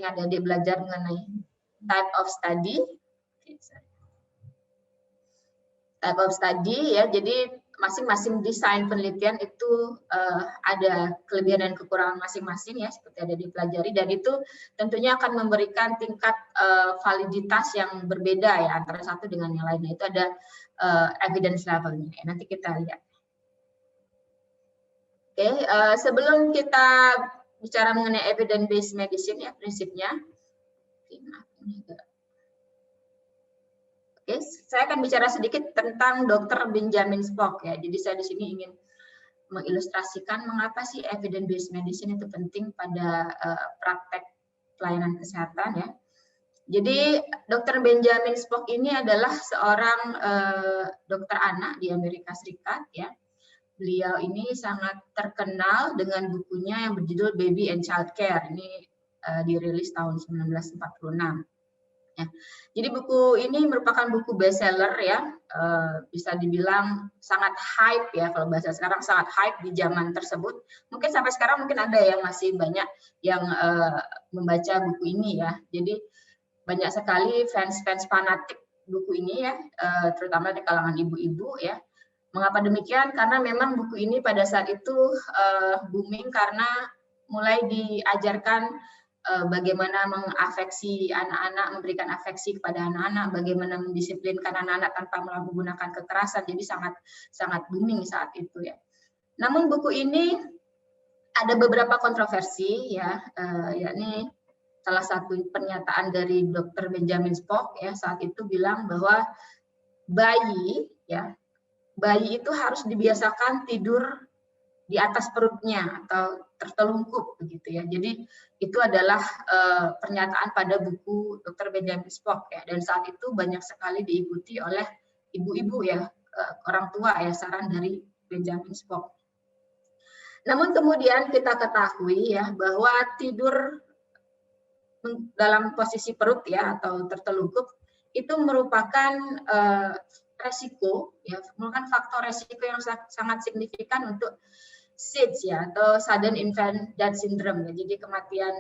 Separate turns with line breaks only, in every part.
Adik-adik belajar mengenai type of study. Type of study ya, jadi masing-masing desain penelitian itu ada kelebihan dan kekurangan masing-masing ya, seperti ada dipelajari, dan itu tentunya akan memberikan tingkat validitas yang berbeda ya antara satu dengan yang lainnya. Itu ada evidence levelnya ya. Nanti kita lihat. Oke, sebelum kita bicara mengenai evidence based medicine ya prinsipnya. Oke, saya akan bicara sedikit tentang Dr. Benjamin Spock ya. Jadi saya di sini ingin mengilustrasikan mengapa sih evidence based medicine itu penting pada praktek pelayanan kesehatan ya. Jadi Dr. Benjamin Spock ini adalah seorang dokter anak di Amerika Serikat ya. Beliau ini sangat terkenal dengan bukunya yang berjudul Baby and Child Care. Ini dirilis tahun 1946. Ya. Jadi buku ini merupakan buku bestseller ya, bisa dibilang sangat hype ya, kalau bahasa sekarang sangat hype di zaman tersebut. Mungkin sampai sekarang mungkin ada yang masih banyak yang membaca buku ini ya. Jadi banyak sekali fans-fans fanatik buku ini ya, terutama di kalangan ibu-ibu ya. Mengapa demikian? Karena memang buku ini pada saat itu booming karena mulai diajarkan bagaimana mengafeksi anak-anak, memberikan afeksi kepada anak-anak, bagaimana mendisiplinkan anak-anak tanpa menggunakan kekerasan. Jadi sangat booming saat itu ya. Namun buku ini ada beberapa kontroversi ya, yakni salah satu pernyataan dari Dr. Benjamin Spock ya saat itu bilang bahwa bayi itu harus dibiasakan tidur di atas perutnya atau tertelungkup begitu ya. Jadi itu adalah pernyataan pada buku Dr. Benjamin Spock ya, dan saat itu banyak sekali diikuti oleh ibu-ibu ya, orang tua ya, saran dari Benjamin Spock. Namun kemudian kita ketahui ya bahwa tidur dalam posisi perut ya atau tertelungkup itu merupakan resiko ya, merupakan faktor resiko yang sangat signifikan untuk SIDS ya atau sudden infant death syndrome ya. Jadi kematian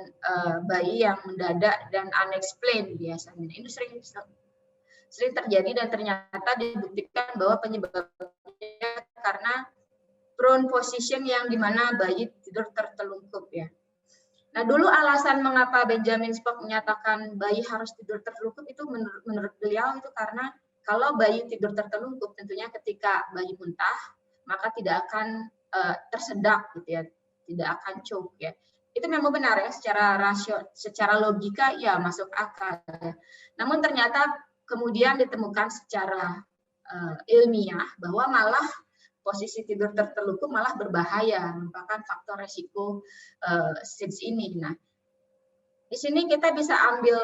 bayi yang mendadak dan unexplained biasanya. Ini sering terjadi dan ternyata dibuktikan bahwa penyebabnya karena prone position yang dimana bayi tidur tertelungkup ya. Nah, dulu alasan mengapa Benjamin Spock menyatakan bayi harus tidur tertelungkup itu menurut beliau itu karena kalau bayi tidur tertelungkup tentunya ketika bayi muntah maka tidak akan tersedak gitu ya, tidak akan choke ya. Itu memang benar ya, secara logika ya masuk akal. Namun ternyata kemudian ditemukan secara ilmiah bahwa malah posisi tidur tertelungkup malah berbahaya, merupakan faktor resiko SIDS ini. Nah, di sini kita bisa ambil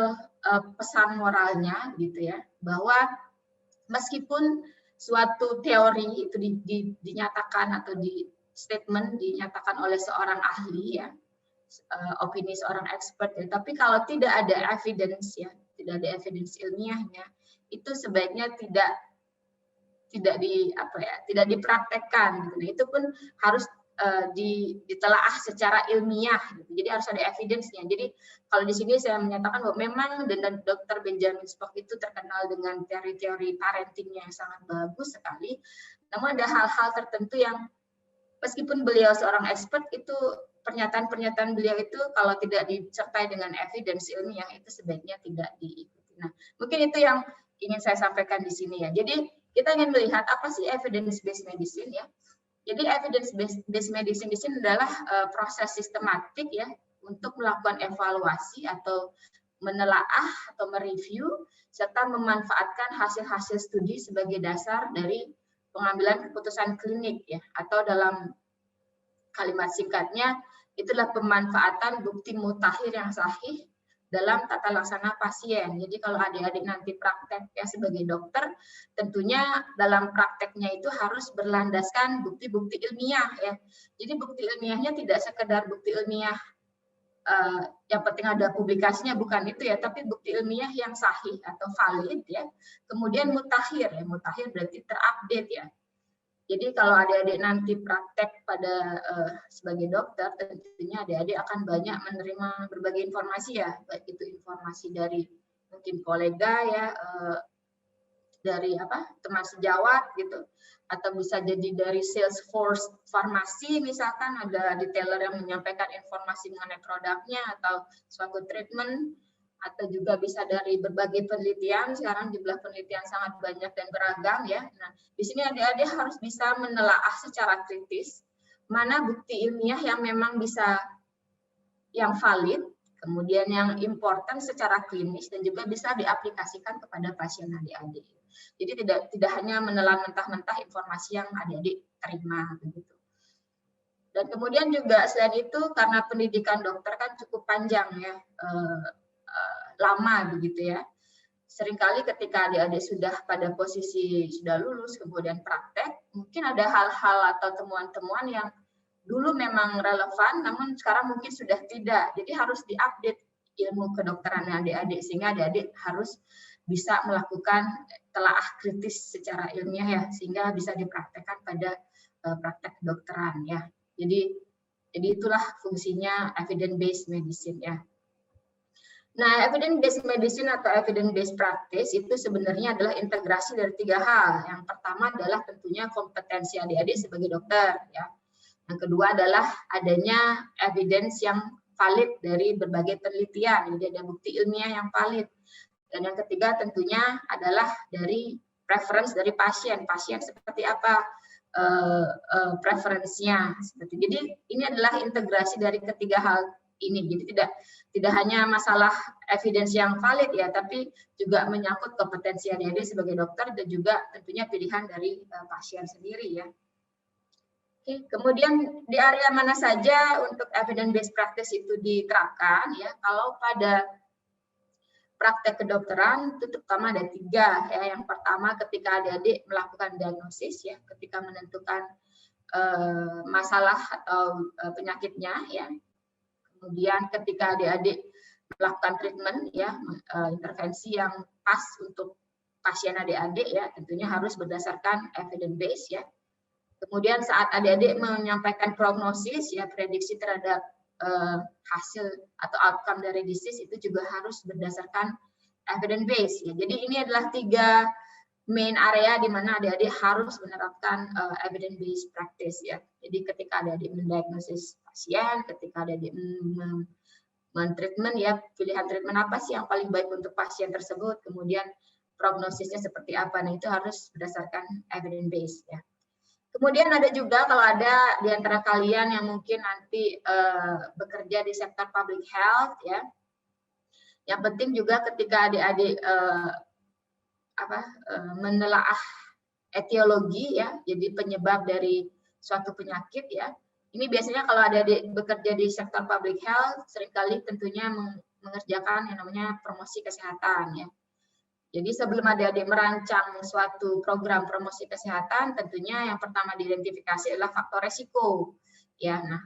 pesan moralnya gitu ya, bahwa meskipun suatu teori itu dinyatakan atau dinyatakan oleh seorang ahli ya, opini seorang expert ya, tapi kalau tidak ada evidence ya, tidak ada evidence ilmiahnya, itu sebaiknya tidak dipraktekkan gitu. Nah, itu pun harus ditelaah secara ilmiah gitu. Jadi harus ada evidence-nya. Jadi kalau di sini saya menyatakan bahwa memang dan Dr. Benjamin Spock itu terkenal dengan teori-teori parentingnya yang sangat bagus sekali. Namun ada hal-hal tertentu yang meskipun beliau seorang expert, itu pernyataan-pernyataan beliau itu kalau tidak disertai dengan evidence ilmiah itu sebaiknya tidak diikuti. Nah, mungkin itu yang ingin saya sampaikan di sini ya. Jadi kita ingin melihat apa sih evidence based medicine ya. Jadi evidence based medicine di sini adalah proses sistematik ya untuk melakukan evaluasi atau menelaah atau mereview serta memanfaatkan hasil-hasil studi sebagai dasar dari pengambilan keputusan klinik ya, atau dalam kalimat singkatnya itulah pemanfaatan bukti mutakhir yang sahih dalam tata laksana pasien. Jadi kalau adik-adik nanti praktek ya sebagai dokter, tentunya dalam prakteknya itu harus berlandaskan bukti-bukti ilmiah ya. Jadi bukti ilmiahnya tidak sekedar bukti ilmiah yang penting ada publikasinya, bukan itu ya, tapi bukti ilmiah yang sahih atau valid ya. Kemudian mutakhir ya, mutakhir berarti terupdate ya. Jadi kalau adik-adik nanti praktek pada sebagai dokter, tentunya adik-adik akan banyak menerima berbagai informasi ya, baik itu informasi dari mungkin kolega ya, dari teman sejawat gitu, atau bisa jadi dari sales force farmasi misalkan ada detailer yang menyampaikan informasi mengenai produknya atau suatu treatment, atau juga bisa dari berbagai penelitian. Sekarang jumlah penelitian sangat banyak dan beragam ya. Nah, di sini adik-adik harus bisa menelaah secara kritis mana bukti ilmiah yang memang bisa yang valid, kemudian yang important secara klinis dan juga bisa diaplikasikan kepada pasien adik-adik. Jadi tidak hanya menelan mentah-mentah informasi yang adik-adik terima begitu. Dan kemudian juga selain itu karena pendidikan dokter kan cukup panjang ya, lama begitu ya. Seringkali ketika adik-adik sudah pada posisi sudah lulus kemudian praktek, mungkin ada hal-hal atau temuan-temuan yang dulu memang relevan namun sekarang mungkin sudah tidak. Jadi harus diupdate ilmu kedokteran adik-adik sehingga adik-adik harus bisa melakukan telaah kritis secara ilmiah ya sehingga bisa dipraktekkan pada praktek kedokteran ya. Jadi itulah fungsinya evidence based medicine ya. Nah, evidence-based medicine atau evidence-based practice itu sebenarnya adalah integrasi dari 3 hal. Yang pertama adalah tentunya kompetensi adik-adik sebagai dokter. Ya. Yang kedua adalah adanya evidence yang valid dari berbagai penelitian, jadi ada bukti ilmiah yang valid. Dan yang ketiga tentunya adalah dari preference dari pasien seperti apa preferensinya. Jadi ini adalah integrasi dari ketiga hal ini. Jadi tidak hanya masalah evidence yang valid ya, tapi juga menyangkut kompetensi adik-adik sebagai dokter dan juga tentunya pilihan dari pasien sendiri ya. Oke, kemudian di area mana saja untuk evidence based practice itu diterapkan ya? Kalau pada praktek kedokteran itu terutama ada 3 ya. Yang pertama ketika adik-adik melakukan diagnosis ya, ketika menentukan masalah atau penyakitnya ya. Kemudian ketika adik-adik melakukan treatment ya, intervensi yang pas untuk pasien adik-adik ya, tentunya harus berdasarkan evidence base ya. Kemudian saat adik-adik menyampaikan prognosis ya, prediksi terhadap hasil atau outcome dari disease itu juga harus berdasarkan evidence base ya. Jadi ini adalah 3 main area di mana adik-adik harus menerapkan evidence based practice ya. Jadi ketika adik-adik mendiagnosis pasien, ketika adik-adik men-treatment ya, pilihan treatment apa sih yang paling baik untuk pasien tersebut, kemudian prognosisnya seperti apa. Nah, itu harus berdasarkan evidence based ya. Kemudian ada juga kalau ada di antara kalian yang mungkin nanti bekerja di sektor public health ya. Yang penting juga ketika adik-adik menelaah etiologi ya, jadi penyebab dari suatu penyakit ya. Ini biasanya kalau adik-adik bekerja di sektor public health seringkali tentunya mengerjakan yang namanya promosi kesehatan ya. Jadi sebelum adik-adik merancang suatu program promosi kesehatan, tentunya yang pertama diidentifikasi adalah faktor resiko. Ya, nah,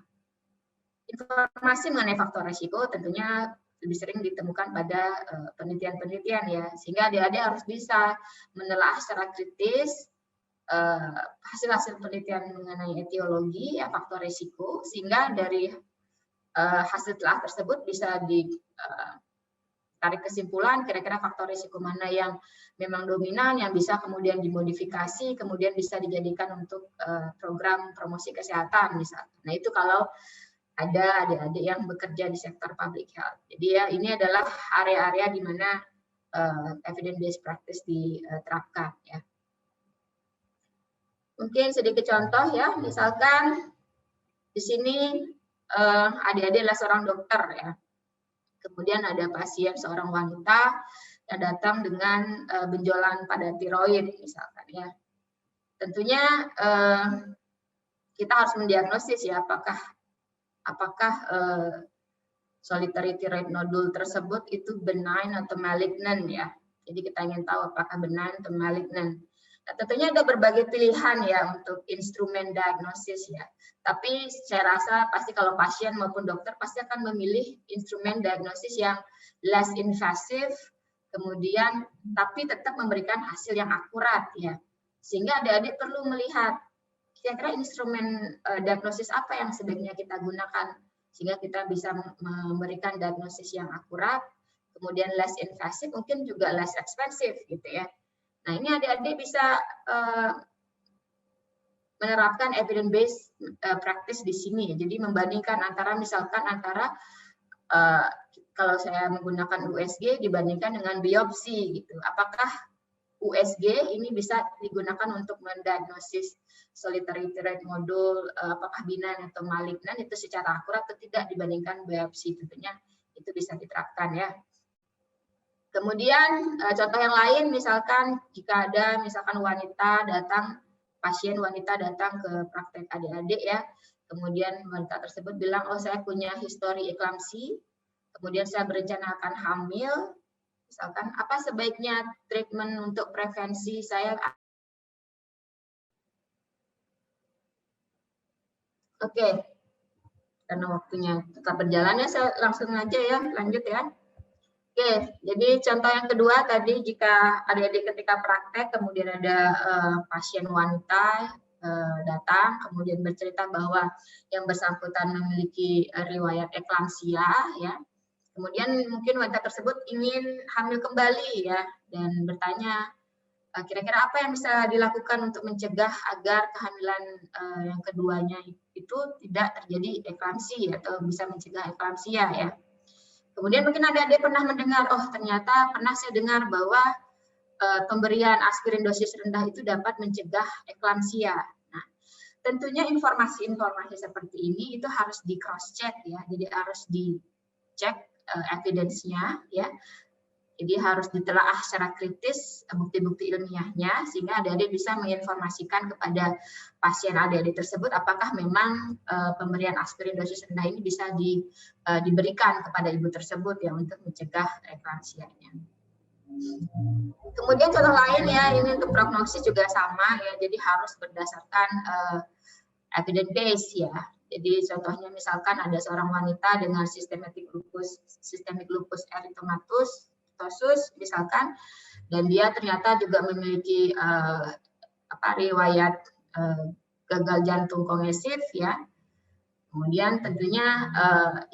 informasi mengenai faktor resiko tentunya lebih sering ditemukan pada penelitian-penelitian ya, sehingga adik-adik harus bisa menelaah secara kritis hasil-hasil penelitian mengenai etiologi ya, faktor resiko, sehingga dari hasil telah tersebut bisa tarik kesimpulan kira-kira faktor risiko mana yang memang dominan yang bisa kemudian dimodifikasi kemudian bisa dijadikan untuk program promosi kesehatan misalnya. Nah, itu kalau ada adik-adik yang bekerja di sektor public health. Jadi ya ini adalah area-area di mana evidence based practice diterapkan ya. Mungkin sedikit contoh ya, misalkan di sini adik-adik adalah seorang dokter ya. Kemudian ada pasien seorang wanita yang datang dengan benjolan pada tiroid misalkan ya. Tentunya kita harus mendiagnosis ya apakah solitary thyroid nodule tersebut itu benign atau malignant ya. Jadi kita ingin tahu apakah benign atau malignant. Nah, tentunya ada berbagai pilihan ya untuk instrumen diagnosis ya. Tapi saya rasa pasti kalau pasien maupun dokter pasti akan memilih instrumen diagnosis yang less invasive, kemudian tapi tetap memberikan hasil yang akurat ya. Sehingga adik-adik perlu melihat kira-kira instrumen diagnosis apa yang sebaiknya kita gunakan sehingga kita bisa memberikan diagnosis yang akurat, kemudian less invasive, mungkin juga less expensive gitu ya. Nah, ini adik-adik bisa menerapkan evidence based practice di sini. Jadi membandingkan antara misalkan antara kalau saya menggunakan USG dibandingkan dengan biopsi gitu. Apakah USG ini bisa digunakan untuk mendiagnosis solitary thyroid nodule, apakah benign atau malignan itu secara akurat atau tidak dibandingkan biopsi, tentunya itu bisa diterapkan ya. Kemudian contoh yang lain misalkan jika ada misalkan pasien wanita datang ke praktek adik-adik ya, kemudian wanita tersebut bilang, oh saya punya histori eklamsi, kemudian saya berencana akan hamil, misalkan apa sebaiknya treatment untuk prevensi saya? Oke, karena waktunya tetap berjalan ya, saya langsung aja ya, lanjut ya. Oke, jadi contoh yang kedua tadi jika adik-adik ketika praktek kemudian ada pasien wanita datang kemudian bercerita bahwa yang bersangkutan memiliki riwayat eklamsia ya. Kemudian mungkin wanita tersebut ingin hamil kembali ya dan bertanya kira-kira apa yang bisa dilakukan untuk mencegah agar kehamilan yang keduanya itu tidak terjadi eklamsi atau bisa mencegah eklamsia ya. Kemudian mungkin adik-adik pernah mendengar, oh ternyata pernah saya dengar bahwa pemberian aspirin dosis rendah itu dapat mencegah eklamsia. Nah, tentunya informasi-informasi seperti ini itu harus di cross check ya, jadi harus dicek evidence-nya ya. Jadi harus ditelaah secara kritis bukti-bukti ilmiahnya sehingga adik-adik bisa menginformasikan kepada pasien adik-adik tersebut apakah memang pemberian aspirin dosis rendah ini bisa diberikan kepada ibu tersebut ya untuk mencegah eklamsianya. Kemudian contoh lain ya, ini untuk prognosis juga sama ya, jadi harus berdasarkan evidence base ya. Jadi contohnya misalkan ada seorang wanita dengan systemic lupus erythematosus misalkan, dan dia ternyata juga memiliki riwayat gagal jantung kongesif ya. Kemudian tentunya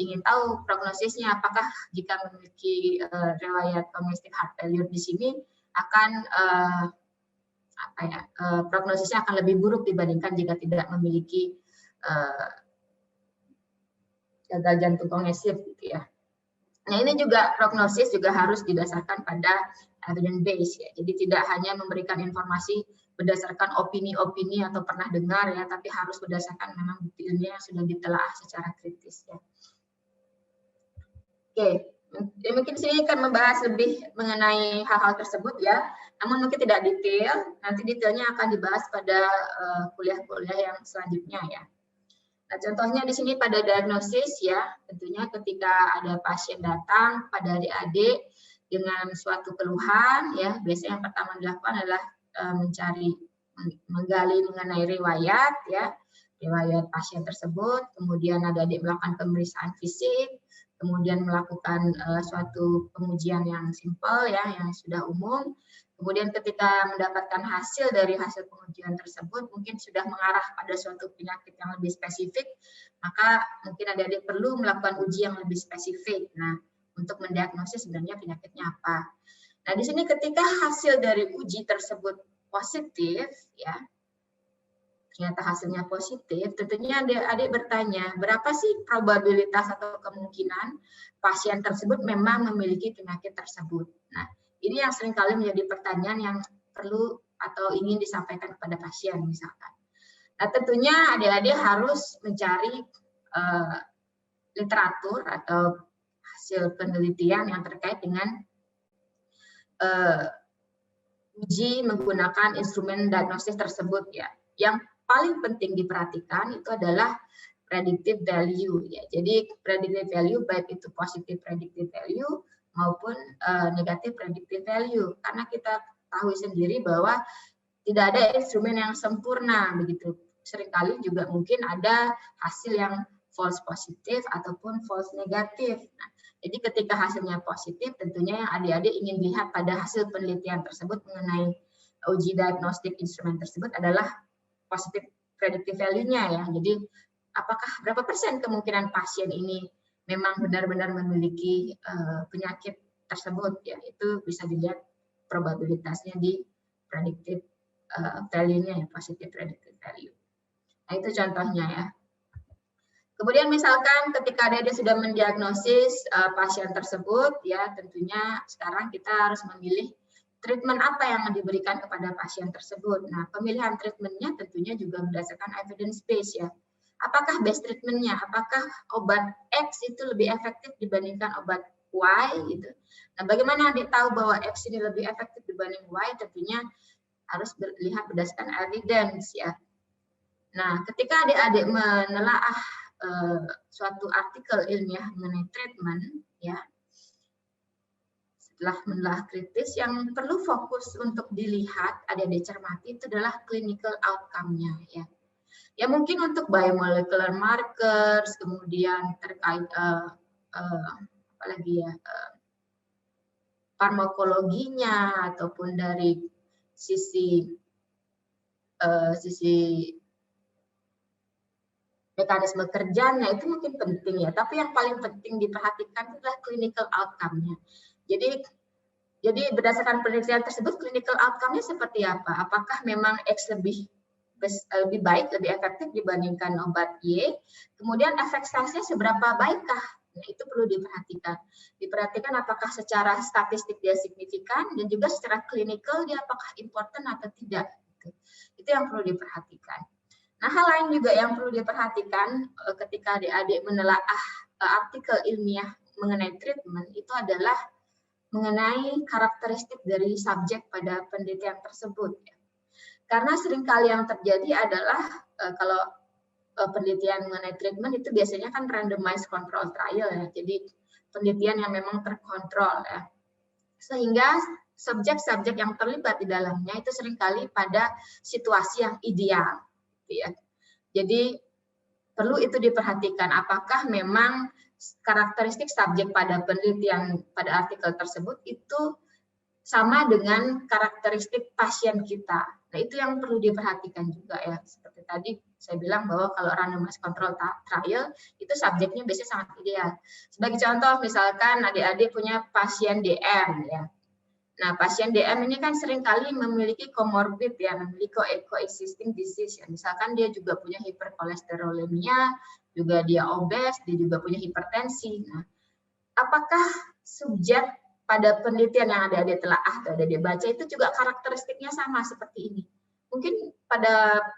ingin tahu prognosisnya apakah jika memiliki riwayat congestive heart failure di sini akan prognosisnya akan lebih buruk dibandingkan jika tidak memiliki gagal jantung kongesif gitu ya. Nah, ini juga prognosis juga harus didasarkan pada evidence base ya. Jadi tidak hanya memberikan informasi berdasarkan opini-opini atau pernah dengar ya, tapi harus berdasarkan memang bukti ilmiah yang sudah ditelaah secara kritis ya. Oke, mungkin sini akan membahas lebih mengenai hal-hal tersebut ya. Namun mungkin tidak detail, nanti detailnya akan dibahas pada kuliah-kuliah yang selanjutnya ya. Nah, contohnya di sini pada diagnosis ya, tentunya ketika ada pasien datang pada adik-adik dengan suatu keluhan ya, biasanya yang pertama dilakukan adalah menggali mengenai riwayat ya, riwayat pasien tersebut, kemudian adik-adik melakukan pemeriksaan fisik, kemudian melakukan suatu pengujian yang simpel ya, yang sudah umum. Kemudian ketika mendapatkan hasil dari hasil pengujian tersebut, mungkin sudah mengarah pada suatu penyakit yang lebih spesifik, maka mungkin adik-adik perlu melakukan uji yang lebih spesifik. Nah, untuk mendiagnosis sebenarnya penyakitnya apa. Nah, di sini ketika hasil dari uji tersebut positif, ya, ternyata hasilnya positif, tentunya adik-adik bertanya, berapa sih probabilitas atau kemungkinan pasien tersebut memang memiliki penyakit tersebut. Nah, ini yang seringkali menjadi pertanyaan yang perlu atau ingin disampaikan kepada pasien misalkan. Nah, tentunya adik-adik harus mencari literatur atau hasil penelitian yang terkait dengan uji menggunakan instrumen diagnostik tersebut ya. Yang paling penting diperhatikan itu adalah predictive value ya. Jadi predictive value baik itu positive predictive value maupun negatif predictive value, karena kita tahu sendiri bahwa tidak ada instrumen yang sempurna begitu. Seringkali juga mungkin ada hasil yang false positif ataupun false negatif. Nah, jadi ketika hasilnya positif, tentunya yang adik-adik ingin lihat pada hasil penelitian tersebut mengenai uji diagnostik instrumen tersebut adalah positif predictive value-nya ya. Jadi apakah berapa persen kemungkinan pasien ini memang benar-benar memiliki penyakit tersebut ya, itu bisa dilihat probabilitasnya di predictive value-nya ya, positive predictive value. Nah, itu contohnya ya. Kemudian misalkan ketika dia sudah mendiagnosis pasien tersebut, ya tentunya sekarang kita harus memilih treatment apa yang diberikan kepada pasien tersebut. Nah, pemilihan treatmentnya tentunya juga berdasarkan evidence base ya. Apakah best treatmentnya? Apakah obat X itu lebih efektif dibandingkan obat Y gitu? Nah, bagaimana adik tahu bahwa X ini lebih efektif dibanding Y? Tentunya harus dilihat berdasarkan evidence ya. Nah, ketika adik-adik menelaah suatu artikel ilmiah mengenai treatment, ya, setelah menelaah kritis, yang perlu fokus untuk dilihat, adik-adik cermati itu adalah clinical outcome-nya, ya. Ya mungkin untuk biomolecular markers, kemudian terkait apalagi ya, farmakologinya ataupun dari sisi mekanisme kerjanya itu mungkin penting ya, tapi yang paling penting diperhatikan adalah clinical outcome-nya. Jadi berdasarkan penelitian tersebut, clinical outcome-nya seperti apa? Apakah memang X lebih baik, lebih efektif dibandingkan obat Y? Kemudian efek size-nya seberapa baikkah? Nah, itu perlu diperhatikan. Diperhatikan apakah secara statistik dia signifikan, dan juga secara klinikal dia apakah important atau tidak. Itu yang perlu diperhatikan. Nah, hal lain juga yang perlu diperhatikan ketika adik-adik menelaah artikel ilmiah mengenai treatment itu adalah mengenai karakteristik dari subjek pada penelitian tersebut. Karena seringkali yang terjadi adalah kalau penelitian mengenai treatment itu biasanya kan randomized control trial ya, jadi penelitian yang memang terkontrol ya. Sehingga subjek-subjek yang terlibat di dalamnya itu seringkali pada situasi yang ideal. Ya. Jadi perlu itu diperhatikan apakah memang karakteristik subjek pada penelitian pada artikel tersebut itu sama dengan karakteristik pasien kita. Nah, itu yang perlu diperhatikan juga ya. Seperti tadi saya bilang bahwa kalau randomized control trial itu subjeknya biasanya sangat ideal. Sebagai contoh misalkan adik-adik punya pasien DM ya. Nah, pasien DM ini kan seringkali memiliki comorbid ya, memiliki coexisting disease ya. Misalkan dia juga punya hiperkolesterolemia, juga dia obes, dia juga punya hipertensi. Nah, apakah subjek pada penelitian yang adik-adik telaah atau adik-adik baca itu juga karakteristiknya sama seperti ini? Mungkin pada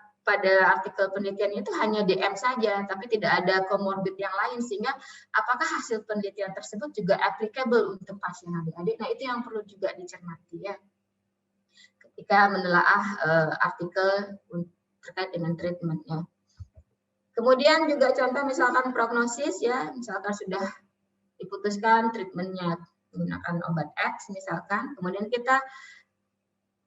artikel penelitian itu hanya DM saja, tapi tidak ada comorbid yang lain, sehingga apakah hasil penelitian tersebut juga applicable untuk pasien adik-adik? Nah, itu yang perlu juga dicermati ya, ketika menelaah artikel terkait dengan treatmentnya. Kemudian juga contoh misalkan prognosis ya, misalkan sudah diputuskan treatmentnya menggunakan obat X misalkan, kemudian kita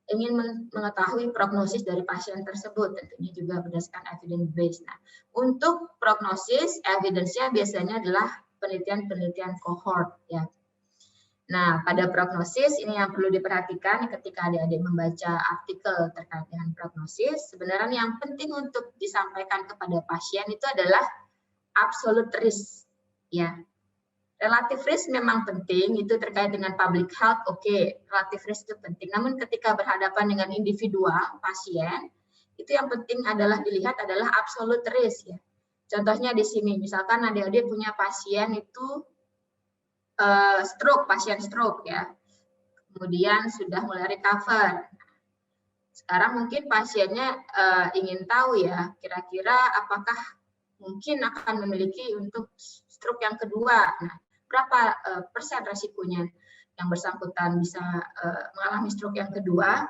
ingin mengetahui prognosis dari pasien tersebut, tentunya juga berdasarkan evidence base. Nah, untuk prognosis, evidence-nya biasanya adalah penelitian-penelitian cohort ya. Nah, pada prognosis ini yang perlu diperhatikan ketika adik-adik membaca artikel terkait dengan prognosis, sebenarnya yang penting untuk disampaikan kepada pasien itu adalah absolute risk ya. Relatif risk memang penting, itu terkait dengan public health, oke, relatif risk itu penting. Namun ketika berhadapan dengan individual, pasien, itu yang penting adalah dilihat adalah absolute risk ya. Contohnya di sini, misalkan adik-adik punya pasien itu pasien stroke ya, kemudian sudah mulai recover. Sekarang mungkin pasiennya ingin tahu ya, kira-kira apakah mungkin akan memiliki untuk stroke yang kedua. Nah, berapa persen resikonya yang bersangkutan bisa mengalami stroke yang kedua?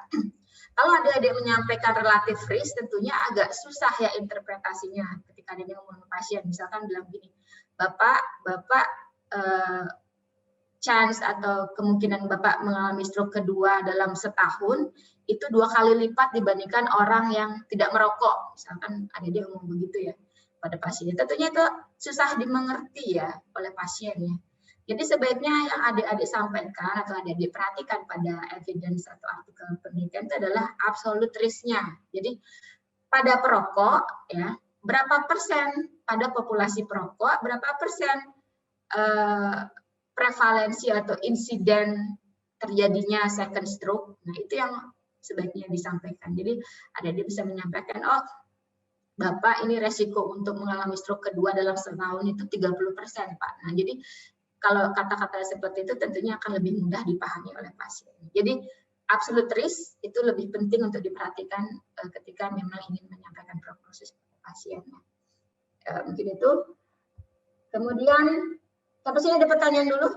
Kalau adik-adik menyampaikan relatif risk, tentunya agak susah ya interpretasinya ketika adik ngomong ke pasien. Misalkan bilang gini, Bapak chance atau kemungkinan Bapak mengalami stroke kedua dalam setahun itu 2 kali lipat dibandingkan orang yang tidak merokok. Misalkan adik-adik ngomong begitu ya pada pasien. Tentunya itu susah dimengerti ya oleh pasien ya. Jadi sebaiknya yang adik-adik sampaikan atau adik-adik perhatikan pada evidence atau artikel penelitian itu adalah absolute risk-nya. Jadi pada perokok, ya, berapa persen pada populasi perokok, berapa persen prevalensi atau insiden terjadinya second stroke. Nah, itu yang sebaiknya disampaikan. Jadi dia bisa menyampaikan, oh Bapak ini resiko untuk mengalami stroke kedua dalam setahun itu 30%, Pak. Nah, jadi kalau kata-kata seperti itu tentunya akan lebih mudah dipahami oleh pasien. Jadi absolute risk itu lebih penting untuk diperhatikan ketika memang ingin menyampaikan prognosis pada pasien. Mungkin itu. Kemudian, sampai sini ada pertanyaan dulu?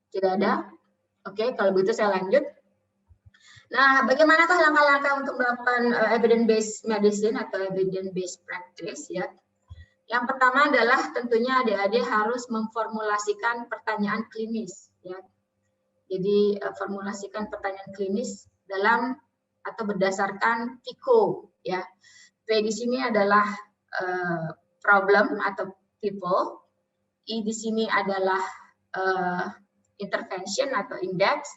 Tidak ada? Oke, kalau begitu saya lanjut. Nah, bagaimanakah langkah-langkah untuk melakukan evidence-based medicine atau evidence-based practice, ya? Yang pertama adalah tentunya adik-adik harus memformulasikan pertanyaan klinis, ya. Jadi formulasikan pertanyaan klinis dalam atau berdasarkan PICO, ya. P di sini adalah problem atau people, I di sini adalah intervention atau index,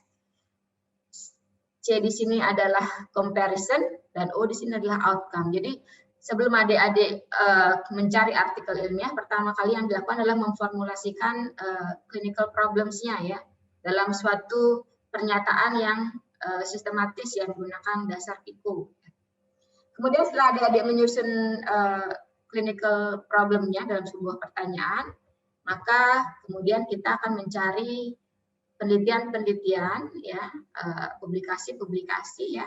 C di sini adalah comparison, dan O di sini adalah outcome. Jadi sebelum adik-adik mencari artikel ilmiah, pertama kali yang dilakukan adalah memformulasikan clinical problems-nya, ya, dalam suatu pernyataan yang sistematis yang menggunakan dasar PICO. Kemudian setelah adik-adik menyusun clinical problem-nya dalam sebuah pertanyaan, maka kemudian kita akan mencari penelitian-penelitian, ya, publikasi-publikasi, ya,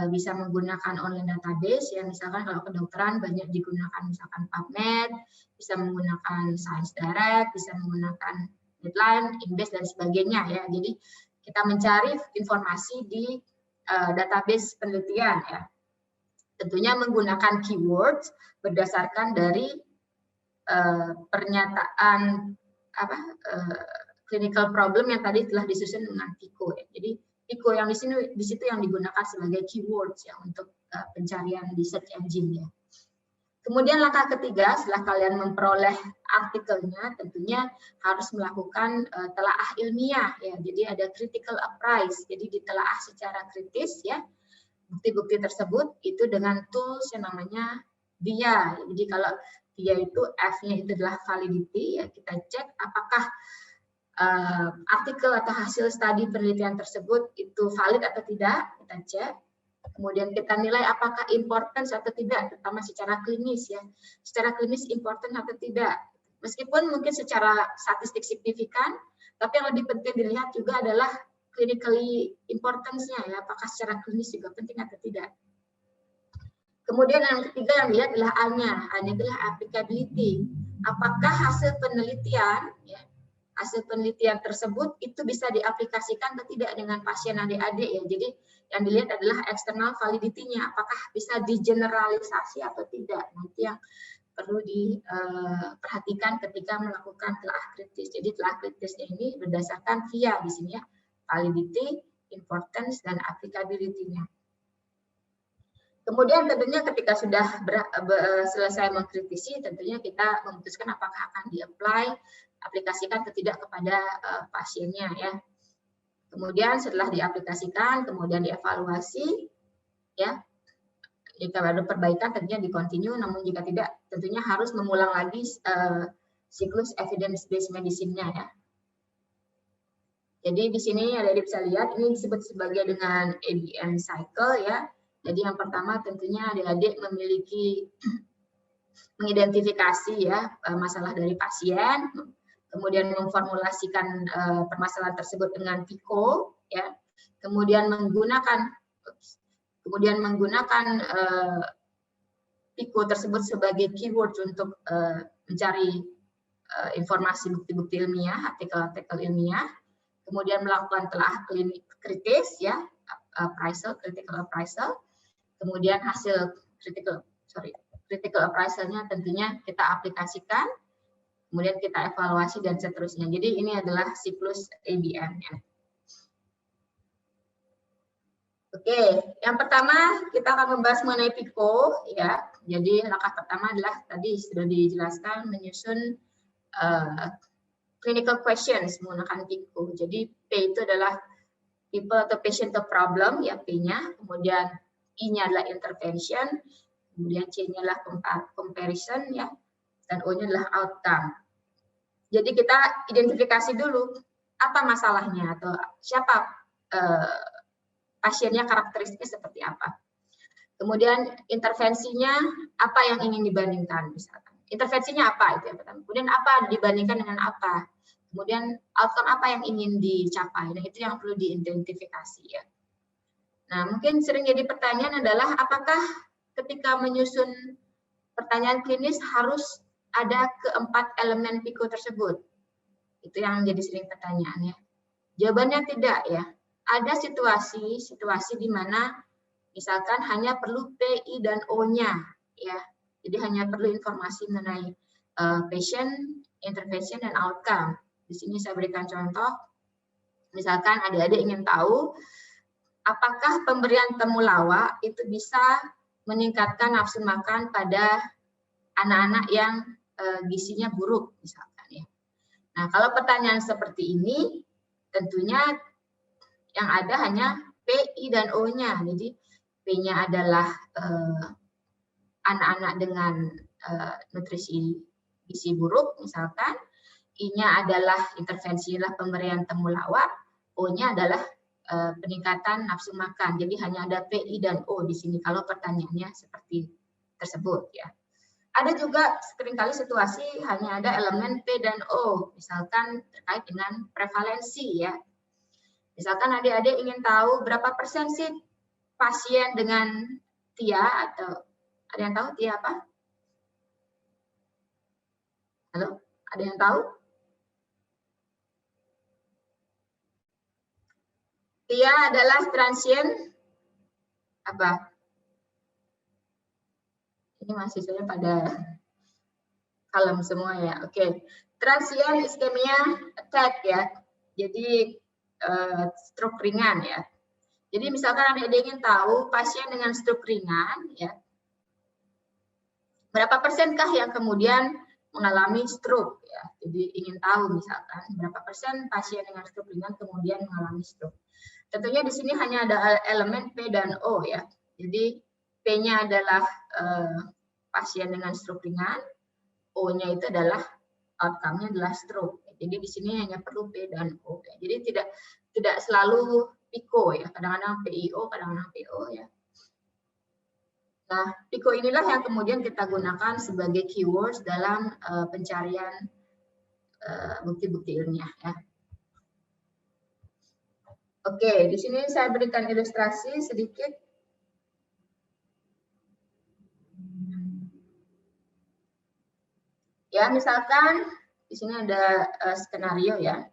bisa menggunakan online database, ya, misalkan kalau kedokteran banyak digunakan misalkan PubMed, bisa menggunakan Science Direct, bisa menggunakan Deadline, Inbase, dan sebagainya, ya. Jadi kita mencari informasi di database penelitian, ya. Tentunya menggunakan keywords berdasarkan dari pernyataan clinical problem yang tadi telah disusun dengan PICO, ya. Jadi PICO yang di situ yang digunakan sebagai keywords, ya, untuk pencarian di search engine, ya. Kemudian langkah ketiga, setelah kalian memperoleh artikelnya, tentunya harus melakukan telaah ilmiah, ya. Jadi ada critical appraise, jadi ditelaah secara kritis, ya, bukti-bukti tersebut itu dengan tools yang namanya VIA. Jadi kalau VIA itu F-nya itu adalah validity, ya, kita cek apakah artikel atau hasil studi penelitian tersebut itu valid atau tidak, kita cek. Kemudian kita nilai apakah importance atau tidak, terutama secara klinis, ya. Secara klinis important atau tidak. Meskipun mungkin secara statistik signifikan, tapi yang lebih penting dilihat juga adalah clinically importance-nya, ya, apakah secara klinis juga penting atau tidak. Kemudian yang ketiga yang dilihat adalah A-nya. A-nya adalah applicability. Apakah hasil penelitian, ya, hasil penelitian tersebut itu bisa diaplikasikan atau tidak dengan pasien adik-adik, ya. Jadi yang dilihat adalah external validity-nya, apakah bisa digeneralisasi atau tidak. Nanti yang perlu diperhatikan ketika melakukan telaah kritis. Jadi telaah kritisnya ini berdasarkan VIA di sini, ya, validity, importance, dan applicability-nya. Kemudian tentunya ketika sudah selesai mengkritisi, tentunya kita memutuskan apakah akan di-apply, aplikasikan atau tidak kepada pasiennya, ya. Kemudian setelah diaplikasikan, kemudian dievaluasi, ya. Jika ada perbaikan tentunya di-continue, namun jika tidak tentunya harus mengulang lagi siklus evidence-based medicine-nya, ya. Jadi di sini adik-adik bisa lihat ini disebut sebagai dengan ABM cycle, ya. Jadi yang pertama tentunya adik-adik memiliki mengidentifikasi, ya, masalah dari pasien, kemudian memformulasikan permasalahan tersebut dengan PICO, ya. Kemudian menggunakan PICO tersebut sebagai keyword untuk mencari informasi bukti-bukti ilmiah, artikel-artikel ilmiah. Kemudian melakukan telaah klinik kritis, ya, critical appraisal. Kemudian hasil critical appraisal-nya tentunya kita aplikasikan, kemudian kita evaluasi dan seterusnya. Jadi ini adalah siklus ABM-nya. Oke, yang pertama kita akan membahas mengenai PICO, ya. Jadi langkah pertama adalah tadi sudah dijelaskan menyusun clinical questions menggunakan PICO. Jadi P itu adalah people atau patient to problem, ya P-nya, kemudian I-nya adalah intervention, kemudian C-nya adalah comparison, ya, dan O-nya adalah outcome. Jadi kita identifikasi dulu apa masalahnya atau siapa pasiennya, karakteristiknya seperti apa. Kemudian intervensinya apa yang ingin dibandingkan, misalkan. Intervensinya apa itu yang pertama. Kemudian apa dibandingkan dengan apa. Kemudian outcome apa yang ingin dicapai. Nah, itu yang perlu diidentifikasi ya. Nah, mungkin sering jadi pertanyaan adalah apakah ketika menyusun pertanyaan klinis harus ada keempat elemen PICO tersebut? Itu yang jadi sering pertanyaan ya. Jawabannya tidak ya. Ada situasi di mana misalkan hanya perlu PI dan O-nya ya. Jadi hanya perlu informasi mengenai patient, intervention, dan outcome. Di sini saya berikan contoh. Misalkan adik-adik ingin tahu apakah pemberian temulawak itu bisa meningkatkan nafsu makan pada anak-anak yang gizinya buruk misalkan ya. Nah, kalau pertanyaan seperti ini tentunya yang ada hanya PI dan O-nya. Jadi P-nya adalah anak-anak dengan nutrisi gizi buruk misalkan, I-nya adalah intervensi pemberian temulawak, O-nya adalah peningkatan nafsu makan. Jadi hanya ada PI dan O di sini kalau pertanyaannya seperti tersebut ya. Ada juga seringkali situasi hanya ada elemen P dan O, misalkan terkait dengan prevalensi ya. Misalkan adik-adik ingin tahu berapa persen sih pasien dengan TIA, atau ada yang tahu TIA apa? Halo, ada yang tahu? TIA adalah transient apa? Ini mahasiswanya pada kalem semua ya. Oke. Transient ischemia attack ya. Jadi stroke ringan ya. Jadi misalkan adik-adik ingin tahu pasien dengan stroke ringan ya, berapa persenkah yang kemudian mengalami stroke ya. Jadi ingin tahu misalkan berapa persen pasien dengan stroke ringan kemudian mengalami stroke. Tentunya di sini hanya ada elemen P dan O ya. Jadi P-nya adalah pasien dengan stroke ringan, O-nya itu adalah outcome-nya adalah stroke. Jadi di sini hanya perlu P dan O. Jadi tidak selalu PICO ya, kadang-kadang PIO, kadang-kadang PO ya. Nah, PICO inilah yang kemudian kita gunakan sebagai keywords dalam pencarian bukti-bukti ilmiah ya. Oke, di sini saya berikan ilustrasi sedikit. Ya, misalkan di sini ada skenario ya.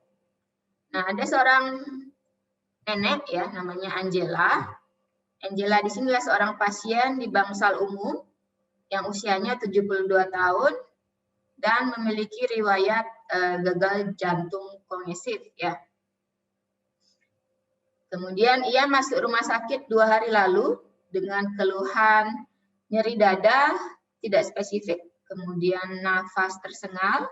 Nah, ada seorang nenek ya, namanya Angela. Angela di sini adalah seorang pasien di bangsal umum yang usianya 72 tahun dan memiliki riwayat gagal jantung kongesif ya. Kemudian ia masuk rumah sakit 2 hari lalu dengan keluhan nyeri dada tidak spesifik, kemudian nafas tersengal,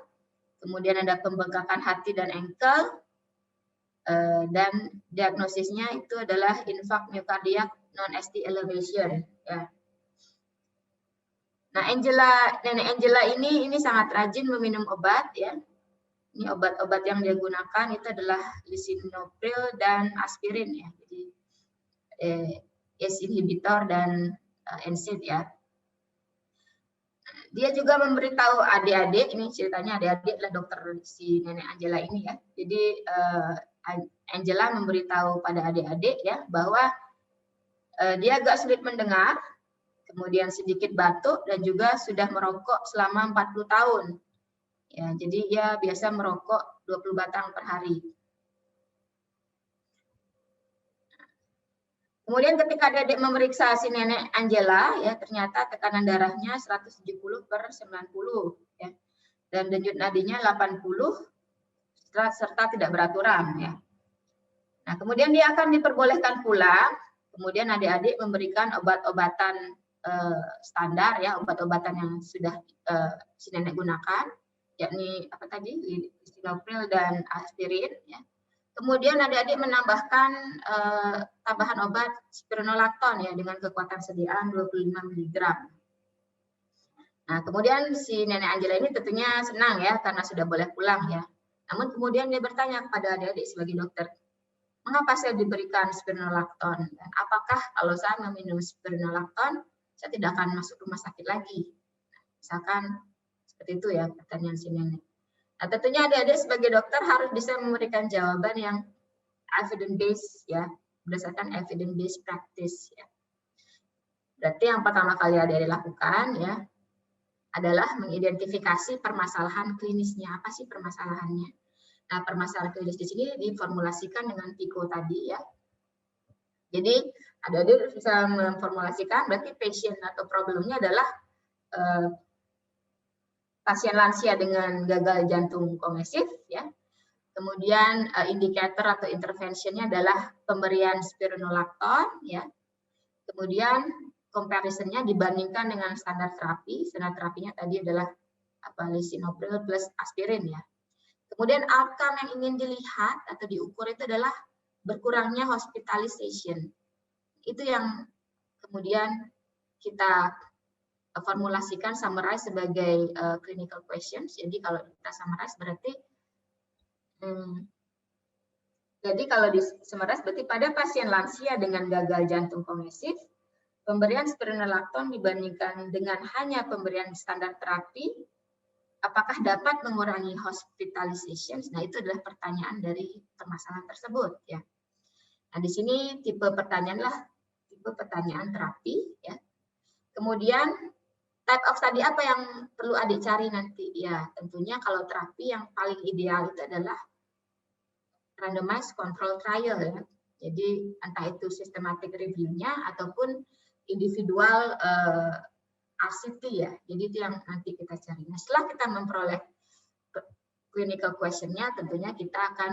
kemudian ada pembengkakan hati dan engkel, dan diagnosisnya itu adalah infak miokardiak non-ST elevation ya. Nah, nenek Angela ini sangat rajin meminum obat ya. Ini obat-obat yang dia gunakan itu adalah lisinopril dan aspirin ya. Jadi ACE inhibitor dan NSAID ya. Dia juga memberitahu adik-adik, ini ceritanya adik-adik adalah dokter si nenek Angela ini ya. Jadi Angela memberitahu pada adik-adik ya bahwa dia agak sulit mendengar, kemudian sedikit batuk dan juga sudah merokok selama 40 tahun. Ya, jadi dia biasa merokok 20 batang per hari. Kemudian ketika adik-adik memeriksa si nenek Angela ya, ternyata tekanan darahnya 170/90 ya. Dan denyut nadinya 80 serta tidak beraturan ya. Nah, kemudian dia akan diperbolehkan pulang. Kemudian adik-adik memberikan obat-obatan standar ya, obat-obatan yang sudah si nenek gunakan, yakni apa tadi, lisinopril dan aspirin ya. Kemudian adik-adik menambahkan tambahan obat spironolakton ya dengan kekuatan sediaan 25 mg. Nah, kemudian si nenek Angela ini tentunya senang ya karena sudah boleh pulang ya. Namun kemudian dia bertanya kepada adik-adik sebagai dokter, mengapa saya diberikan spironolakton? Dan apakah kalau saya meminum spironolakton, saya tidak akan masuk rumah sakit lagi? Misalkan seperti itu ya pertanyaan si nenek. Nah, tentunya adik-adik sebagai dokter harus bisa memberikan jawaban yang evidence based ya, berdasarkan evidence based practice ya. Berarti yang pertama kali adik-adik lakukan ya adalah mengidentifikasi permasalahan klinisnya. Apa sih permasalahannya? Nah, permasalahan klinis di sini diformulasikan dengan PICO tadi ya. Jadi adik-adik bisa memformulasikan berarti patient atau problemnya adalah pasien lansia dengan gagal jantung kongresif ya. Kemudian indikator atau interventionnya adalah pemberian spironolakton ya. Kemudian comparisonnya dibandingkan dengan standar terapi. Standar terapinya tadi adalah lisinopril plus aspirin ya. Kemudian outcome yang ingin dilihat atau diukur itu adalah berkurangnya hospitalization. Itu yang kemudian kita formulasikan summarize sebagai clinical questions. Jadi kalau kita summarize berarti kalau di summarize berarti pada pasien lansia dengan gagal jantung kongresif, pemberian spironolakton dibandingkan dengan hanya pemberian standar terapi, apakah dapat mengurangi hospitalization? Nah, itu adalah pertanyaan dari permasalahan tersebut ya. Nah, di sini tipe pertanyaan terapi ya. Kemudian type of study apa yang perlu adik cari nanti? Ya, tentunya kalau terapi yang paling ideal itu adalah randomized control trial ya. Jadi entah itu systematic review-nya ataupun individual RCT ya. Jadi itu yang nanti kita cari. Nah, setelah kita memperoleh clinical question-nya, tentunya kita akan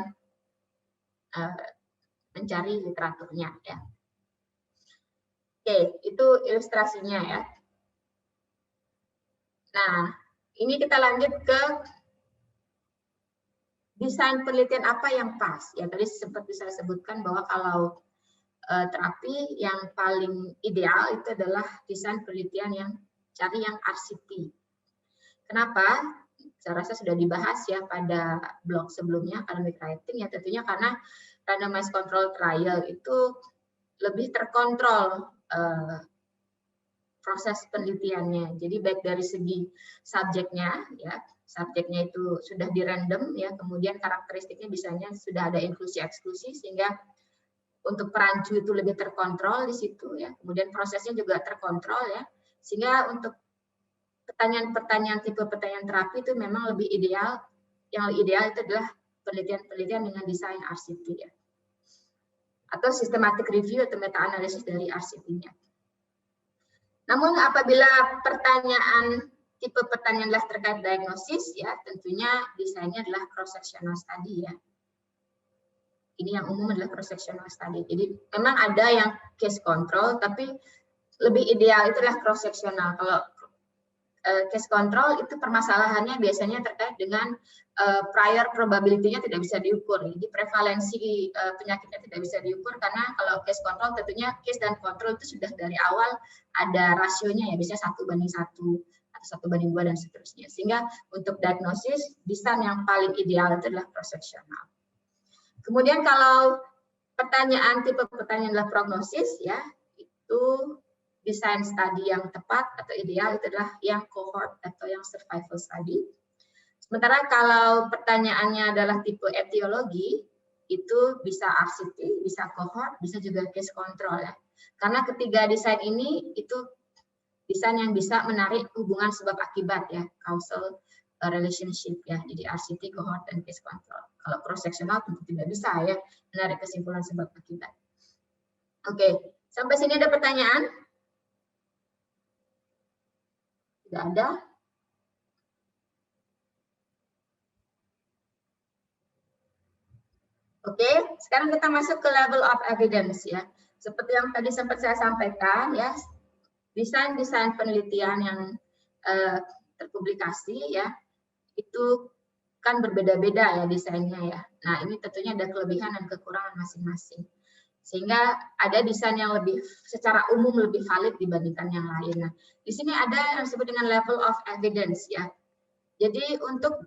mencari literaturnya ya. Oke, itu ilustrasinya ya. Nah, ini kita lanjut ke desain penelitian apa yang pas. Ya, tadi seperti saya sebutkan bahwa kalau terapi yang paling ideal itu adalah desain penelitian yang cari yang RCT. Kenapa? Saya rasa sudah dibahas ya pada blog sebelumnya, academic writing ya, tentunya karena randomized control trial itu lebih terkontrol proses penelitiannya. Jadi baik dari segi subjeknya ya, subjeknya itu sudah di random ya, kemudian karakteristiknya misalnya sudah ada inklusi eksklusi sehingga untuk perancu itu lebih terkontrol di situ ya. Kemudian prosesnya juga terkontrol ya. Sehingga untuk pertanyaan-pertanyaan tipe pertanyaan terapi itu memang lebih ideal. Yang ideal itu adalah penelitian-penelitian dengan desain RCT ya. Atau systematic review atau meta analisis dari RCT-nya. Namun apabila pertanyaan tipe pertanyaan adalah terkait diagnosis ya, tentunya desainnya adalah cross sectional study ya. Ini yang umum adalah cross sectional study. Jadi memang ada yang case control, tapi lebih ideal itu adalah cross sectional. Kalau case control itu permasalahannya biasanya terkait dengan prior probability-nya tidak bisa diukur. Jadi prevalensi penyakitnya tidak bisa diukur karena kalau case control tentunya case dan control itu sudah dari awal ada rasionya ya, biasanya 1:1 atau 1:2 dan seterusnya. Sehingga untuk diagnosis desain yang paling ideal itu adalah cross sectional. Kemudian kalau tipe pertanyaan adalah prognosis ya, itu desain studi yang tepat atau ideal itu adalah yang cohort atau yang survival study. Sementara kalau pertanyaannya adalah tipe etiologi, itu bisa RCT, bisa cohort, bisa juga case control ya. Karena ketiga desain ini itu desain yang bisa menarik hubungan sebab akibat ya, causal relationship ya. Jadi RCT, cohort, dan case control. Kalau cross sectional tentu tidak bisa ya menarik kesimpulan sebab akibat. Oke, sampai sini ada pertanyaan? Tidak ada. Oke, sekarang kita masuk ke level of evidence ya. Seperti yang tadi sempat saya sampaikan ya, desain penelitian yang terpublikasi ya, itu kan berbeda-beda ya desainnya ya. Nah, ini tentunya ada kelebihan dan kekurangan masing-masing. Sehingga ada desain yang lebih secara umum lebih valid dibandingkan yang lain. Nah, di sini ada yang disebut dengan level of evidence ya. Jadi untuk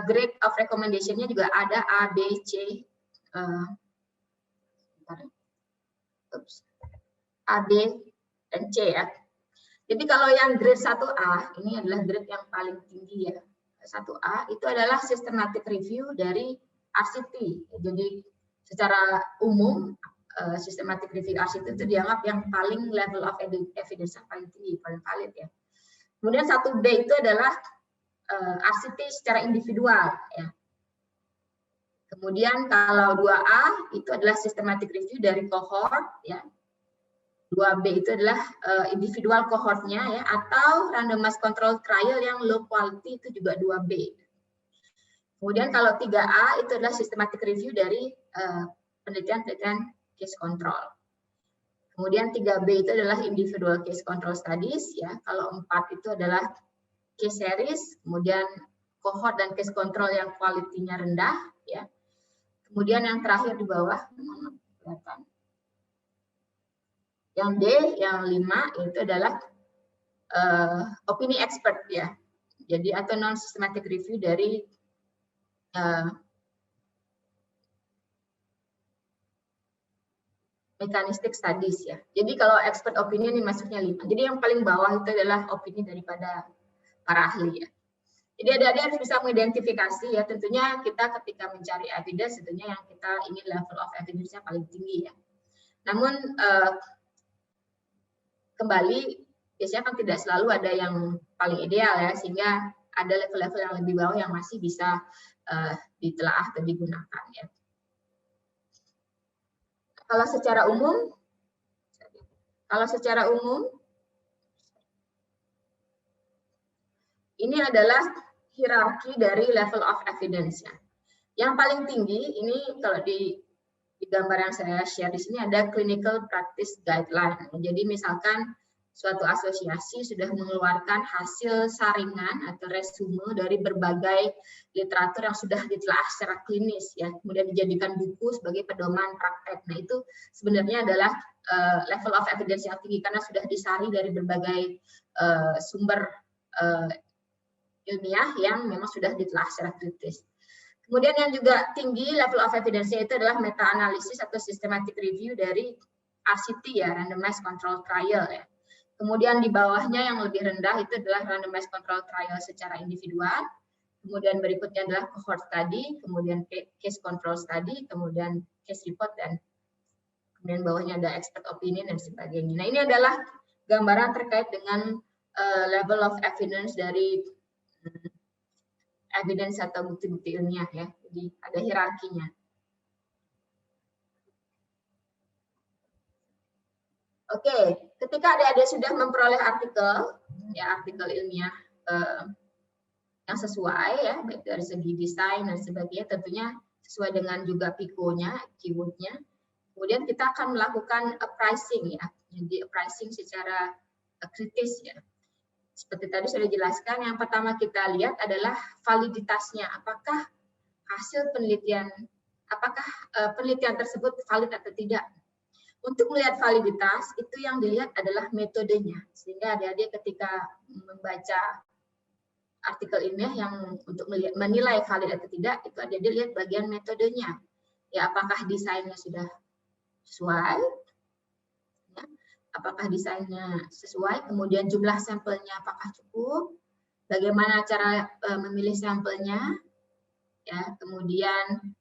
grade of recommendation-nya juga ada A, B, C, A, B, dan C ya. Jadi kalau yang grade 1A, ini adalah grade yang paling tinggi ya. 1A itu adalah systematic review dari RCT. Jadi secara umum, systematic review RCT itu dianggap yang paling level of evidence yang paling tinggi, paling valid ya. Kemudian 1B itu adalah RCT secara individual ya. Kemudian kalau 2A itu adalah systematic review dari cohort ya. 2B itu adalah individual cohortnya ya, atau randomized control trial yang low quality itu juga 2B. Kemudian kalau 3A itu adalah systematic review dari penelitian-penelitian case control. Kemudian 3B itu adalah individual case control studies ya. Kalau 4 itu adalah case series, kemudian cohort dan case control yang kualitinya rendah ya. Kemudian yang terakhir di bawah kelihatan. Yang D, yang 5 itu adalah opini expert ya. Jadi atau non systematic review dari mechanistic studies ya. Jadi kalau expert opinion ini masuknya 5. Jadi yang paling bawah itu adalah opini daripada para ahli ya. Jadi adik-adik harus bisa mengidentifikasi ya. Tentunya kita ketika mencari evidence, tentunya yang kita ingin level of evidence-nya paling tinggi ya. Namun kembali biasanya kan tidak selalu ada yang paling ideal ya, sehingga ada level-level yang lebih bawah yang masih bisa ditelaah atau digunakan ya. Kalau secara umum ini adalah hierarki dari level of evidence ya. Yang paling tinggi ini kalau di gambar yang saya share di sini ada clinical practice guideline. Jadi misalkan suatu asosiasi sudah mengeluarkan hasil saringan atau resume dari berbagai literatur yang sudah ditelaah secara klinis ya, kemudian dijadikan buku sebagai pedoman praktek. Nah, itu sebenarnya adalah level of evidence yang tinggi karena sudah disari dari berbagai sumber ilmiah yang memang sudah ditelaah secara kritis. Kemudian yang juga tinggi level of evidence-nya itu adalah meta-analisis atau systematic review dari RCT ya, randomized control trial ya. Kemudian di bawahnya yang lebih rendah itu adalah randomized control trial secara individual. Kemudian berikutnya adalah cohort study, kemudian case control study, kemudian case report, dan kemudian bawahnya ada expert opinion dan sebagainya. Nah, ini adalah gambaran terkait dengan level of evidence dari evidence atau bukti-bukti ilmiah ya. Jadi ada hierarkinya. Oke, ketika adik-adik sudah memperoleh artikel ilmiah yang sesuai ya, baik dari segi desain dan sebagainya, tentunya sesuai dengan juga PICO-nya, keyword-nya. Kemudian kita akan melakukan pricing ya. Jadi pricing secara kritis ya. Seperti tadi sudah dijelaskan, yang pertama kita lihat adalah validitasnya. Apakah hasil penelitian, penelitian tersebut valid atau tidak. Untuk melihat validitas, itu yang dilihat adalah metodenya. Sehingga adik-adik ketika membaca artikel ilmiah yang untuk menilai valid atau tidak, itu adik-adik lihat bagian metodenya. Ya, apakah desainnya sudah sesuai, apakah desainnya sesuai, kemudian jumlah sampelnya apakah cukup, bagaimana cara memilih sampelnya, ya, kemudian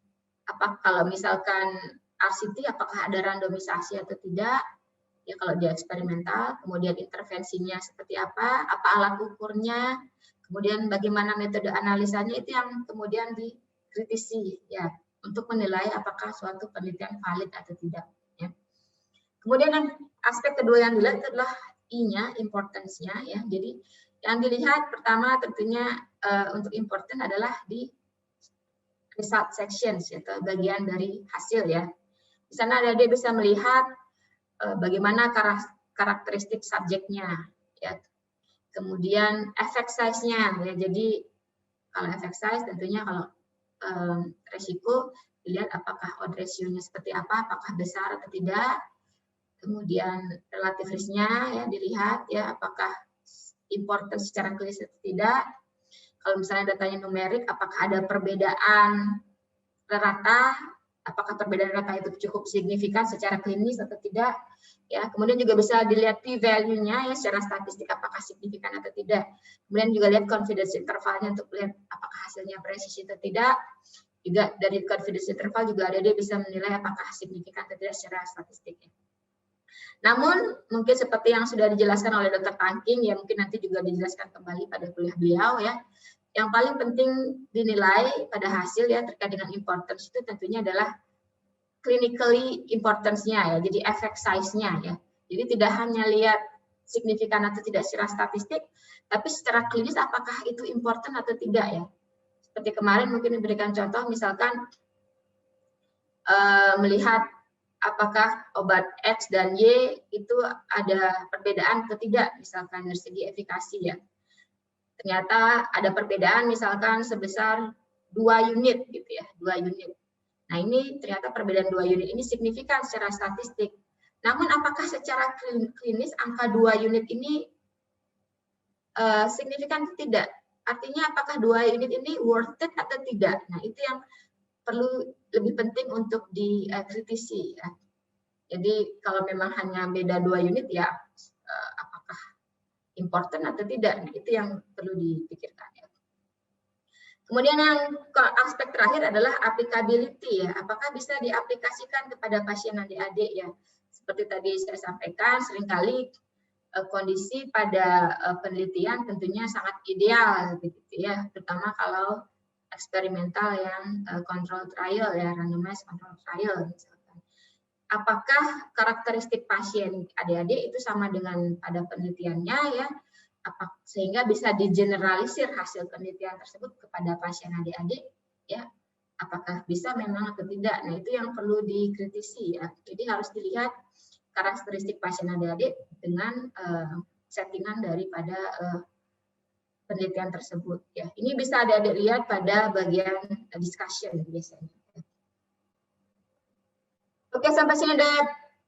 kalau misalkan RCT apakah ada randomisasi atau tidak, ya kalau dia eksperimental, kemudian intervensinya seperti apa alat ukurnya, kemudian bagaimana metode analisanya, itu yang kemudian dikritisi ya untuk menilai apakah suatu penelitian valid atau tidak. Kemudian yang aspek kedua yang dilihat adalah I-nya, importance-nya ya. Jadi yang dilihat pertama tentunya untuk important adalah di result sections atau bagian dari hasil ya. Di sana dia bisa melihat bagaimana karakteristik subjeknya ya. Kemudian effect size-nya ya. Jadi Kalau effect size tentunya kalau resiko dilihat apakah odd ratio-nya seperti apa, apakah besar atau tidak. Kemudian relatif risk-nya ya dilihat ya apakah important secara klinis atau tidak. Kalau misalnya datanya numerik, apakah ada perbedaan rata, apakah perbedaan rata itu cukup signifikan secara klinis atau tidak. Ya, kemudian juga bisa dilihat p-value-nya ya secara statistik apakah signifikan atau tidak. Kemudian juga lihat confidence intervalnya untuk lihat apakah hasilnya presisi atau tidak. Juga dari confidence interval juga ada dia bisa menilai apakah signifikan atau tidak secara statistik. Namun mungkin seperti yang sudah dijelaskan oleh Dr. Tangking, ya mungkin nanti juga dijelaskan kembali pada kuliah beliau ya. Yang paling penting dinilai pada hasil ya terkait dengan importance itu tentunya adalah clinically importance-nya ya, jadi effect size-nya ya. Jadi tidak hanya lihat signifikan atau tidak secara statistik, tapi secara klinis apakah itu important atau tidak ya. Seperti kemarin mungkin diberikan contoh misalkan melihat apakah obat X dan Y itu ada perbedaan atau tidak, misalkan dari segi efikasi ya. Ternyata ada perbedaan misalkan sebesar 2 unit gitu ya, 2 unit. Nah ini ternyata perbedaan 2 unit ini signifikan secara statistik. Namun apakah secara klinis angka 2 unit ini signifikan atau tidak? Artinya apakah 2 unit ini worth it atau tidak? Nah itu yang perlu lebih penting untuk dikritisi ya. Jadi kalau memang hanya beda 2 unit ya apakah important atau tidak? Nah itu yang perlu dipikirkan ya. Kemudian yang aspek terakhir adalah applicability ya. Apakah bisa diaplikasikan kepada pasien ADHD ya? Seperti tadi saya sampaikan, seringkali kondisi pada penelitian tentunya sangat ideal gitu ya, terutama kalau eksperimental yang control trial ya, randomized control trial misalkan. Apakah karakteristik pasien ADHD itu sama dengan pada penelitiannya ya? Sehingga bisa digeneralisir hasil penelitian tersebut kepada pasien ADHD ya, apakah bisa memang atau tidak. Nah itu yang perlu dikritisi ya, jadi harus dilihat karakteristik pasien ADHD dengan settingan daripada penelitian tersebut ya. Ini bisa adik-adik lihat pada bagian discussion biasanya. Oke, sampai sini ada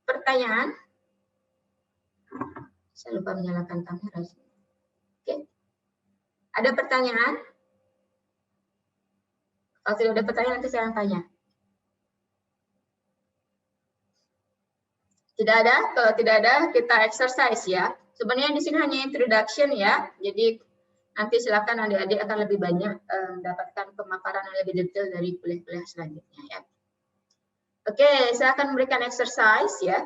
pertanyaan? Saya lupa menyalakan kamera. Oke. Ada pertanyaan? Kalau tidak ada pertanyaan, nanti saya tanya. Tidak ada? Kalau tidak ada, kita exercise ya. Sebenarnya di sini hanya introduction ya. Jadi nanti silakan adik-adik akan lebih banyak mendapatkan pemaparan yang lebih detail dari kuliah-kuliah selanjutnya ya. Oke, saya akan memberikan exercise ya.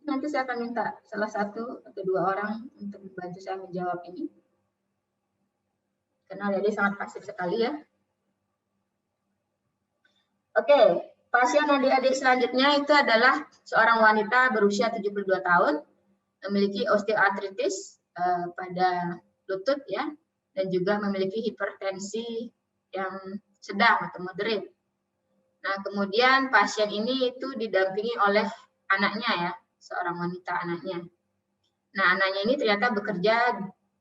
Nanti saya akan minta salah satu atau 2 orang untuk membantu saya menjawab ini. Karena adik-adik sangat pasif sekali ya. Oke, pasien adik-adik selanjutnya itu adalah seorang wanita berusia 72 tahun, memiliki osteoartritis pada lutut ya, dan juga memiliki hipertensi yang sedang atau moderate. Nah, kemudian pasien ini itu didampingi oleh anaknya ya, seorang wanita anaknya. Nah, anaknya ini ternyata bekerja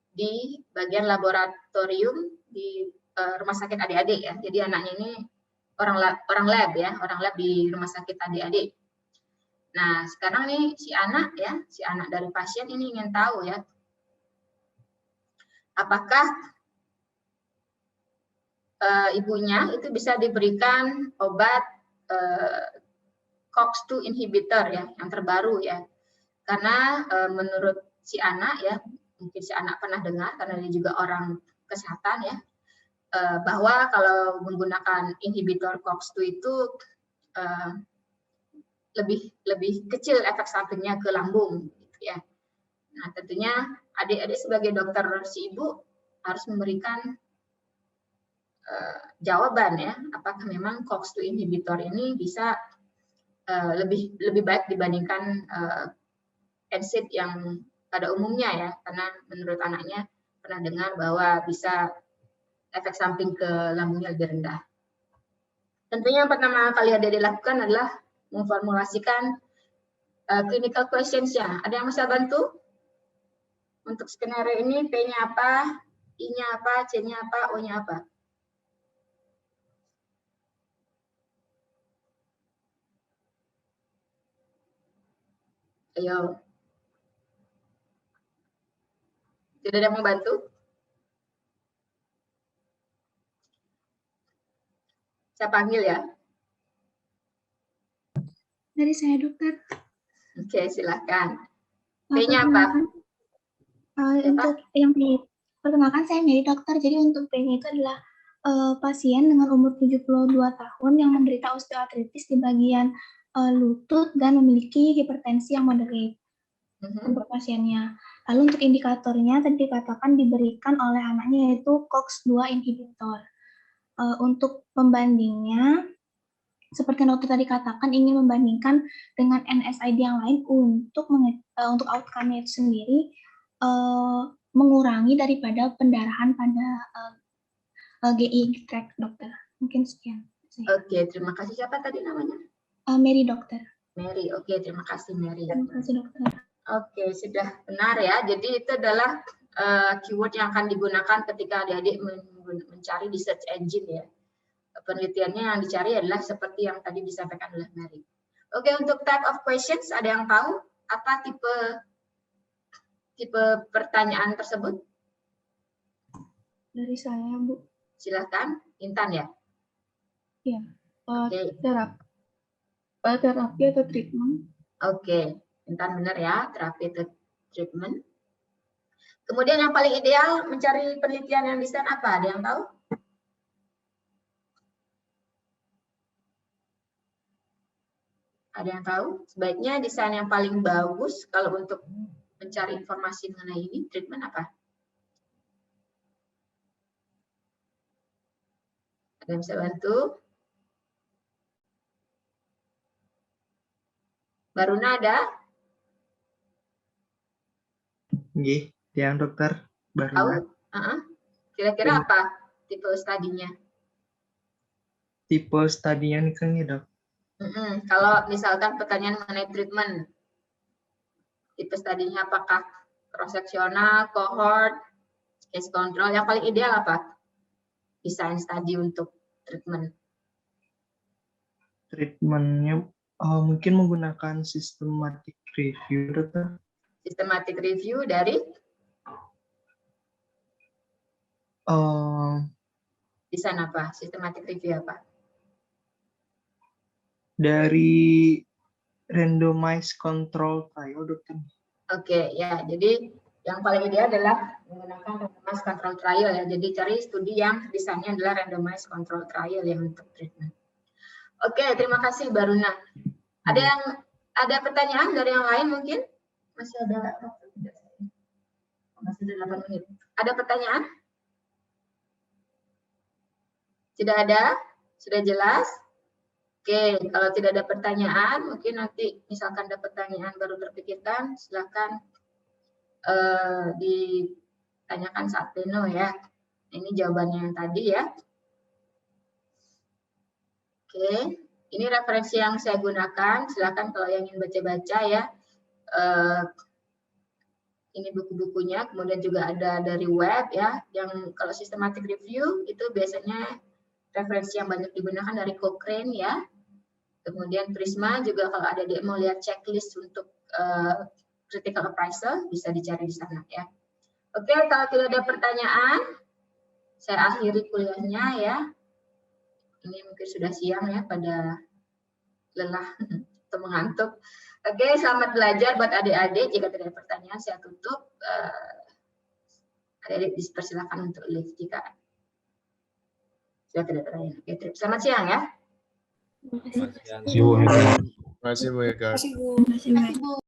di bagian laboratorium di rumah sakit adik-adik ya. Jadi anaknya ini orang lab ya, orang lab di rumah sakit adik-adik. Nah, sekarang nih si anak dari pasien ini ingin tahu ya, apakah ibunya itu bisa diberikan obat COX-2 inhibitor ya, yang terbaru ya. Karena menurut si anak ya, mungkin si anak pernah dengar karena dia juga orang kesehatan ya, bahwa kalau menggunakan inhibitor COX-2 itu lebih kecil efek sampingnya ke lambung gitu ya. Nah, tentunya adik-adik sebagai dokter si ibu harus memberikan jawaban ya, apakah memang COX-2 inhibitor ini bisa lebih baik dibandingkan NSAID yang pada umumnya ya, karena menurut anaknya pernah dengar bahwa bisa efek samping ke lambungnya lebih rendah. Tentunya yang pertama kali ada dilakukan adalah memformulasikan clinical questions-nya. Ada yang bisa bantu Untuk skenario ini P-nya apa, I-nya apa, C-nya apa, O-nya apa? Ayo. Tidak ada yang mau bantu? Saya panggil ya.
Dari saya, dokter.
Oke, silakan. P-nya apa?
Untuk yang P, perkenalkan saya Mary, dokter. Jadi untuk P-nya itu adalah pasien dengan umur 72 tahun yang menderita osteoartritis di bagian lutut dan memiliki hipertensi yang moderate untuk pasiennya. Lalu untuk indikatornya tadi dikatakan diberikan oleh anaknya yaitu COX-2 inhibitor. Untuk pembandingnya, seperti yang dokter tadi katakan, ingin membandingkan dengan NSAID yang lain untuk outcome-nya itu sendiri mengurangi daripada pendarahan pada GI tract, dokter. Mungkin sekian.
Oke, terima kasih. Siapa tadi namanya?
Mary, dokter.
Mary, oke, terima kasih Mary.
Terima kasih, dokter.
Oke, sudah benar ya. Jadi itu adalah keyword yang akan digunakan ketika adik-adik mencari di search engine ya. Penelitiannya yang dicari adalah seperti yang tadi disampaikan oleh Mary. Oke, untuk type of questions, ada yang tahu apa tipe pertanyaan tersebut?
Dari saya, Bu.
Silakan, Intan ya.
Ya,
Oke.
Terapi atau treatment.
Oke, Intan benar ya, terapi atau treatment. Kemudian yang paling ideal mencari penelitian yang desain apa? Ada yang tahu? Ada yang tahu? Sebaiknya desain yang paling bagus kalau untuk mencari informasi mengenai ini, treatment apa? Ada yang bisa bantu? Baruna ada?
Nggih, yang dokter Baruna.
Kira-kira apa tipe studinya?
Tipe studinya nih kan ya, Dok?
Kalau misalkan pertanyaan mengenai treatment, tipe studinya apakah cross-sectional, cohort, case control, yang paling ideal apa? Desain study untuk treatment.
Treatmentnya mungkin menggunakan systematic review, dokter.
Systematic review dari? Desain apa? Systematic review apa?
Dari randomized control trial, dokter.
Oke, ya. Jadi yang paling ideal adalah menggunakan randomized control trial ya. Jadi cari studi yang desainnya adalah randomized control trial yang untuk treatment. Oke, terima kasih Baruna. Ada pertanyaan dari yang lain mungkin? Masih ada masih ada 8 menit. Ada pertanyaan? Tidak ada? Sudah jelas? Oke, kalau tidak ada pertanyaan, mungkin nanti misalkan ada pertanyaan baru terpikirkan, silakan ditanyakan saat pleno ya. Ini jawabannya yang tadi ya. Oke, ini referensi yang saya gunakan. Silakan kalau yang ingin baca-baca ya. Ini buku-bukunya, kemudian juga ada dari web ya. Yang kalau systematic review itu biasanya referensi yang banyak digunakan dari Cochrane ya. Kemudian Prisma juga kalau ada dia mau lihat checklist untuk critical appraisal bisa dicari di sana ya. Oke, kalau tidak ada pertanyaan, saya akhiri kuliahnya ya. Ini mungkin sudah siang ya, pada lelah atau mengantuk. Oke, selamat belajar buat adik-adik. Jika tidak ada pertanyaan, saya tutup. Adik-adik dipersilakan untuk live jika sudah tidak ada pertanyaan. Oke, selamat siang ya.
Terima kasih Bu Ega.
Terima kasih, Bu.